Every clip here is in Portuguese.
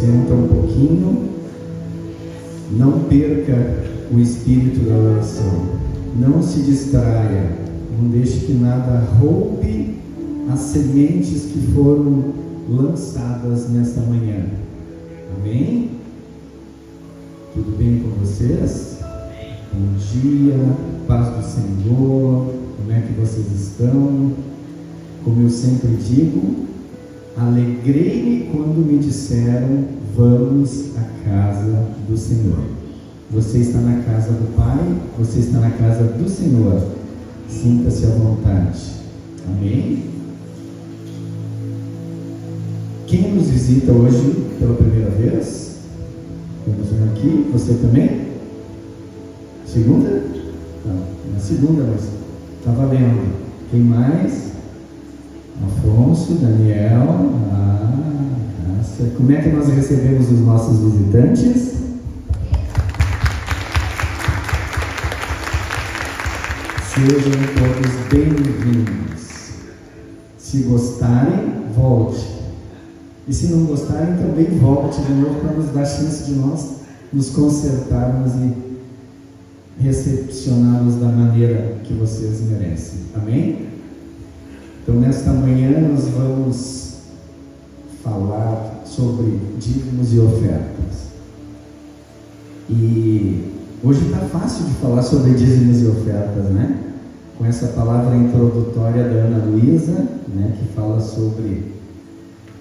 Senta um pouquinho, não perca o espírito da oração, não se distraia, não deixe que nada roube as sementes que foram lançadas nesta manhã. Amém? Tudo bem com vocês? Bom dia, paz do Senhor, como é que vocês estão? Como eu sempre digo, alegrei-me quando me disseram, vamos à casa do Senhor. Você está na casa do Pai, você está na casa do Senhor. Sinta-se à vontade. Amém? Quem nos visita hoje pela primeira vez? Vamos ver aqui. Você também? Segunda? Não, na segunda, mas está valendo. Quem mais? Afonso, Daniel. Nossa. Como é que nós recebemos os nossos visitantes? Sejam todos bem-vindos. Se gostarem, volte. E se não gostarem, também volte de novo para nos dar chance de nós nos consertarmos e recepcioná-los da maneira que vocês merecem. Amém? Então, nesta manhã, nós vamos falar sobre dízimos e ofertas. E hoje está fácil de falar sobre dízimos e ofertas, né? Com essa palavra introdutória da Ana Luísa, né, que fala sobre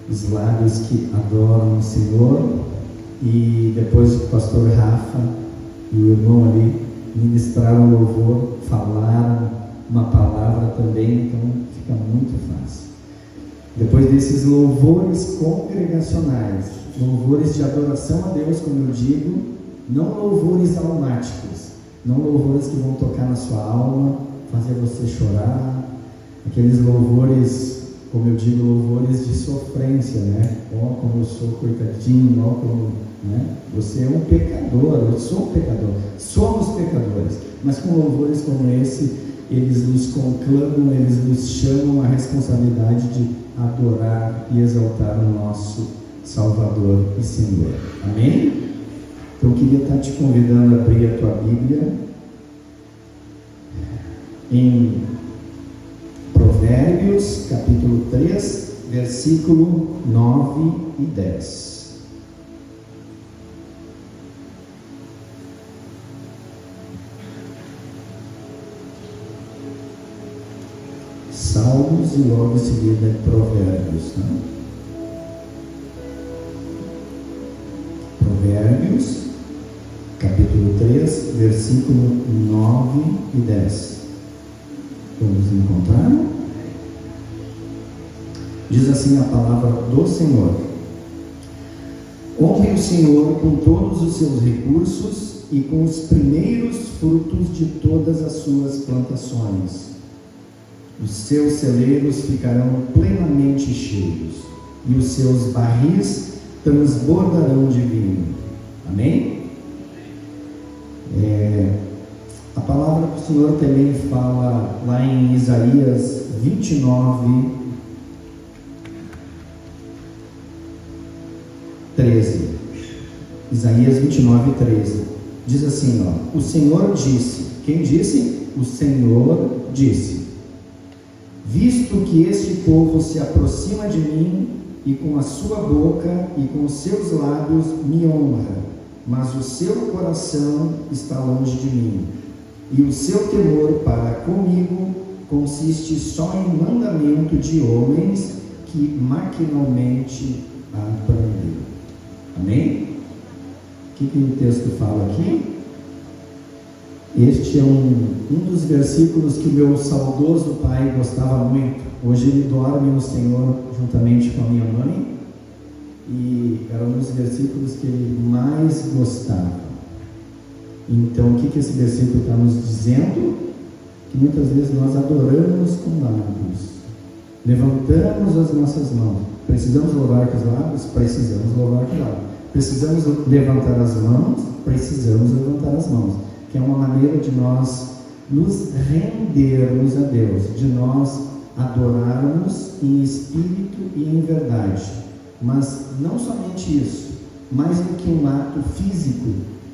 os lábios que adoram o Senhor, e depois o pastor Rafa e o irmão ali ministraram louvor, falaram uma palavra também, então fica muito fácil. Depois desses louvores congregacionais, louvores de adoração a Deus, como eu digo, não louvores almáticos, não louvores que vão tocar na sua alma, fazer você chorar, aqueles louvores, como eu digo, louvores de sofrência, né? Ó, como eu sou coitadinho, ó, como, né? Você é um pecador, eu sou um pecador, somos pecadores, mas com louvores como esse, eles nos conclamam, eles nos chamam à responsabilidade de adorar e exaltar o nosso Salvador e Senhor. Amém? Então eu queria estar te convidando a abrir a tua Bíblia em Provérbios, capítulo 3, versículo 9 e 10. Salmos e logo em seguida Provérbios, né? Provérbios, capítulo 3, versículo 9 e 10. Vamos encontrar? Diz assim a palavra do Senhor: honre o Senhor com todos os seus recursos e com os primeiros frutos de todas as suas plantações. Os seus celeiros ficarão plenamente cheios e os seus barris transbordarão de vinho. Amém? A palavra do Senhor também fala lá em Isaías 29, 13. Isaías 29, 13. Diz assim, ó: o Senhor disse. Quem disse? O Senhor disse: visto que este povo se aproxima de mim, e com a sua boca e com os seus lábios me honra, mas o seu coração está longe de mim, e o seu temor para comigo consiste só em mandamento de homens que maquinalmente aprendem. Amém? O que o texto fala aqui? Este é um dos versículos que o meu saudoso pai gostava muito. Hoje ele dorme no Senhor juntamente com a minha mãe, e era um dos versículos que ele mais gostava. Então, o que esse versículo está nos dizendo? Que muitas vezes nós adoramos com lábios, levantamos as nossas mãos. Precisamos louvar com os lábios? Precisamos louvar com os lábios. Precisamos levantar as mãos? Precisamos levantar as mãos. Que é uma maneira de nós nos rendermos a Deus, de nós adorarmos em espírito e em verdade. Mas não somente isso, mais do que um ato físico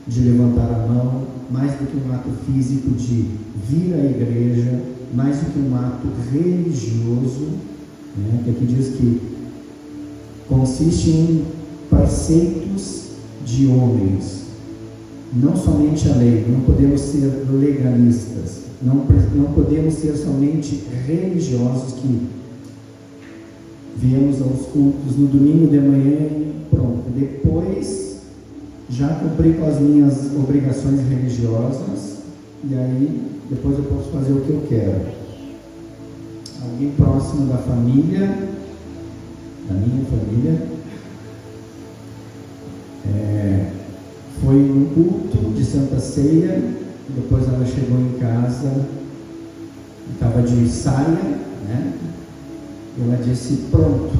de levantar a mão, mais do que um ato físico de vir à igreja, mais do que um ato religioso, né, que aqui diz que consiste em preceitos de homens, não somente a lei. Não podemos ser legalistas, não podemos ser somente religiosos que viemos aos cultos no domingo de manhã e pronto, depois já cumpri com as minhas obrigações religiosas e aí depois eu posso fazer o que eu quero. Alguém próximo da família, da minha família, foi no culto de Santa Ceia, depois ela chegou em casa, estava de saia, né? E ela disse: pronto,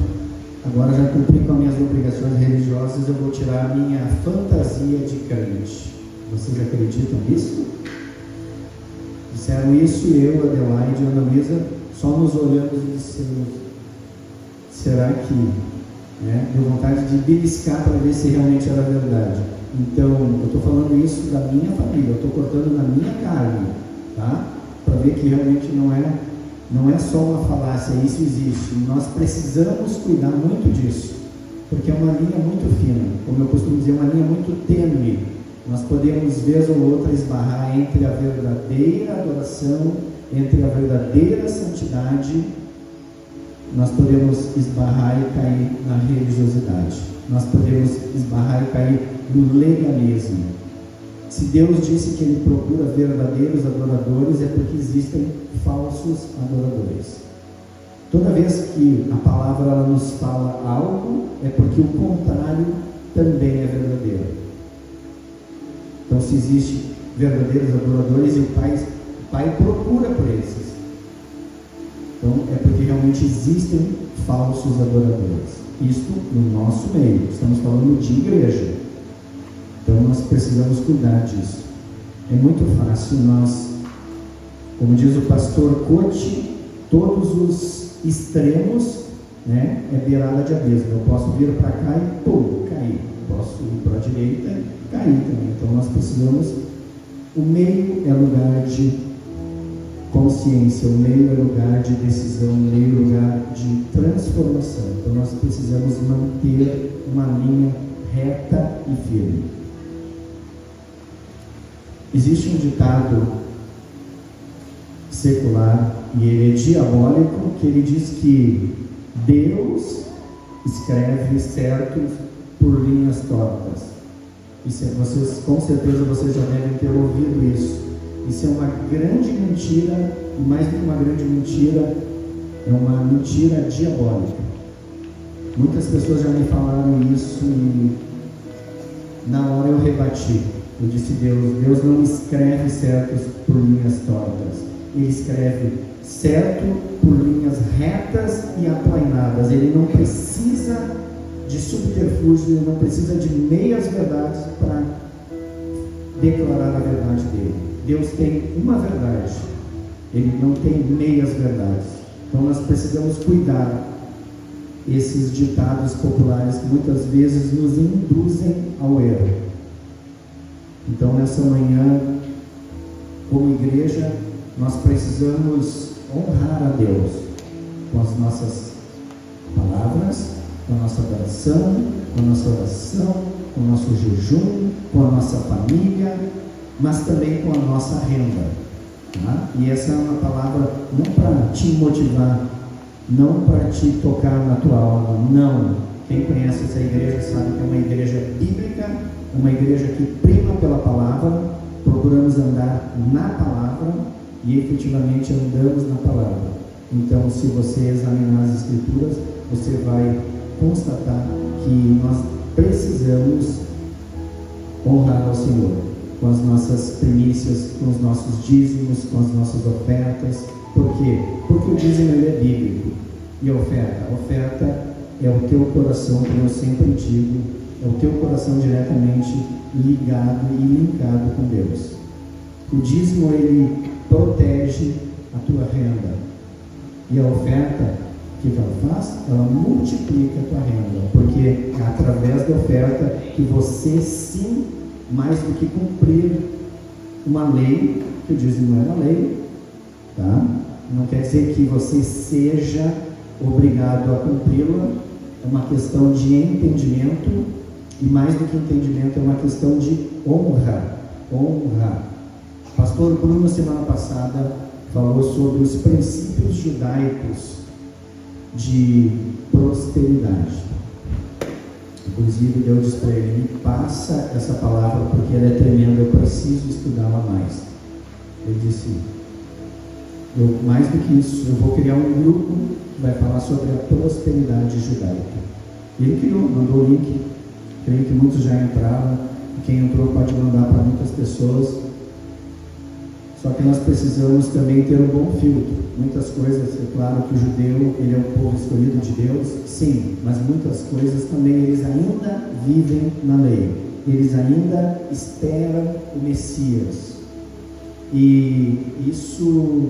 agora já cumpri com as minhas obrigações religiosas, eu vou tirar a minha fantasia de crente. Vocês acreditam nisso? Disseram isso e eu, Adelaide e Ana Luísa, só nos olhamos e dissemos: será que, né? Deu vontade de beliscar para ver se realmente era verdade. Então, eu estou falando isso da minha família, eu estou cortando na minha carne, tá? Para ver que realmente não é só uma falácia, isso existe. Nós precisamos cuidar muito disso, porque é uma linha muito fina, como eu costumo dizer, uma linha muito tênue. Nós podemos, vez ou outra, esbarrar entre a verdadeira adoração, entre a verdadeira santidade. Nós podemos esbarrar e cair na religiosidade. Nós podemos esbarrar e cair no legalismo. Se Deus disse que Ele procura verdadeiros adoradores, é porque existem falsos adoradores. Toda vez que a palavra ela nos fala algo, é porque o contrário também é verdadeiro. Então, se existem verdadeiros adoradores, e o Pai procura por esses. Então, é porque realmente existem falsos adoradores. Isto no nosso meio, estamos falando de igreja. Então, nós precisamos cuidar disso. É muito fácil nós, como diz o pastor Cote, todos os extremos, né, é beirada de abismo. Eu posso vir para cá e pum, cair. Posso ir para a direita e cair também. Então, nós precisamos. O meio é lugar de consciência, o meio é lugar de decisão, o meio é lugar de transformação. Então nós precisamos manter uma linha reta e firme. Existe um ditado secular e ele é diabólico, que ele diz que Deus escreve certos por linhas tortas. Vocês, com certeza vocês já devem ter ouvido isso. Isso é uma grande mentira, e mais do que uma grande mentira, é uma mentira diabólica. Muitas pessoas já me falaram isso e na hora eu rebati. Eu disse: Deus não escreve certos por linhas tortas. Ele escreve certo por linhas retas e aplainadas. Ele não precisa de subterfúgio, ele não precisa de meias verdades para declarar a verdade dele. Deus tem uma verdade, Ele não tem meias verdades. Então nós precisamos cuidar esses ditados populares que muitas vezes nos induzem ao erro. Então nessa manhã, como igreja, nós precisamos honrar a Deus com as nossas palavras, com a nossa adoração, com a nossa oração, com o nosso jejum, com a nossa família, mas também com a nossa renda, tá? E essa é uma palavra não para te motivar, não para te tocar na tua alma, não. Quem conhece essa igreja sabe que é uma igreja bíblica, uma igreja que prima pela palavra, procuramos andar na palavra e efetivamente andamos na palavra. Então, se você examinar as escrituras, você vai constatar que nós precisamos honrar ao Senhor com as nossas primícias, com os nossos dízimos, com as nossas ofertas. Por quê? Porque o dízimo ele é bíblico. E a oferta é o teu coração, como eu sempre digo, é o teu coração diretamente ligado e linkado com Deus. O dízimo ele protege a tua renda, e a oferta o que ela faz? Ela multiplica a tua renda, porque é através da oferta que você, sim, mais do que cumprir uma lei, que o dízimo é uma lei, tá? Não quer dizer que você seja obrigado a cumpri-la, é uma questão de entendimento, e mais do que entendimento, é uma questão de honra. Honra. O pastor Bruno, semana passada, falou sobre os princípios judaicos de prosperidade. Inclusive, Deus disse para ele: me passa essa palavra porque ela é tremenda, eu preciso estudá-la mais. Ele disse: mais do que isso, eu vou criar um grupo que vai falar sobre a prosperidade judaica. Ele criou, mandou o link, creio que muitos já entraram, quem entrou pode mandar para muitas pessoas. Só que nós precisamos também ter um bom filtro. Muitas coisas, é claro que o judeu, ele é o povo escolhido de Deus, sim, mas muitas coisas também eles ainda vivem na lei, eles ainda esperam o Messias, e isso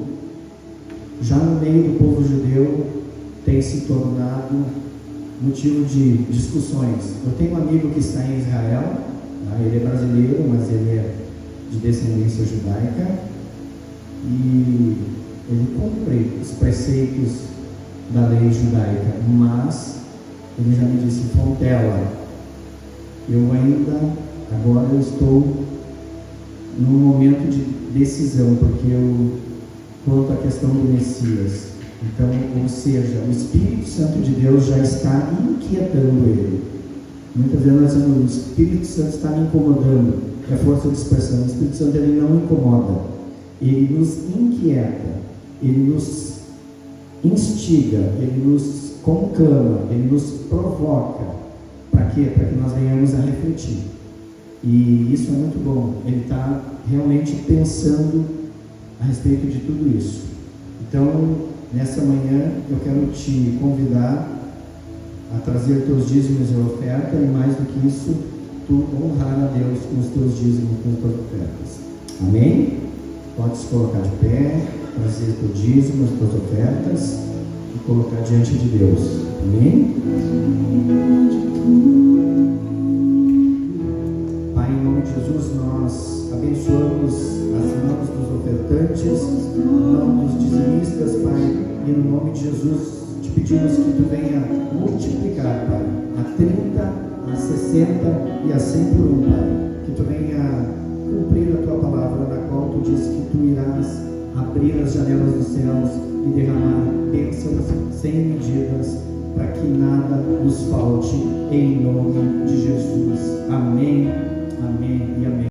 já no meio do povo judeu tem se tornado motivo de discussões. Eu tenho um amigo que está em Israel, ele é brasileiro, mas ele é de descendência judaica, e ele cumpre os preceitos da lei judaica, mas ele já me disse: Fontela, eu ainda, agora eu estou num momento de decisão, porque eu, quanto à questão do Messias, então, ou seja, o Espírito Santo de Deus já está inquietando ele. Muitas vezes nós dizemos: o Espírito Santo está me incomodando, é força de expressão. O Espírito Santo, ele não incomoda, ele nos inquieta, ele nos instiga, ele nos conclama, ele nos provoca. Para quê? Para que nós venhamos a refletir. E isso é muito bom. Ele está realmente pensando a respeito de tudo isso. Então, nessa manhã, eu quero te convidar a trazer teus dízimos e oferta, e mais do que isso, tu honrar a Deus com os teus dízimos, com as tuas ofertas. Amém? Pode se colocar de pé, trazer teu dízimo, as tuas ofertas e colocar diante de Deus. Amém? Pai, em nome de Jesus, nós abençoamos as mãos dos ofertantes, mão dos dizimistas, Pai, e no nome de Jesus te pedimos que tu venha multiplicar, Pai, a 30, a 60 e a 100 por 1, Pai, que tu venha cumprir a tua palavra, na qual tu diz que tu irás abrir as janelas dos céus e derramar bênçãos sem medidas, para que nada nos falte, em nome de Jesus.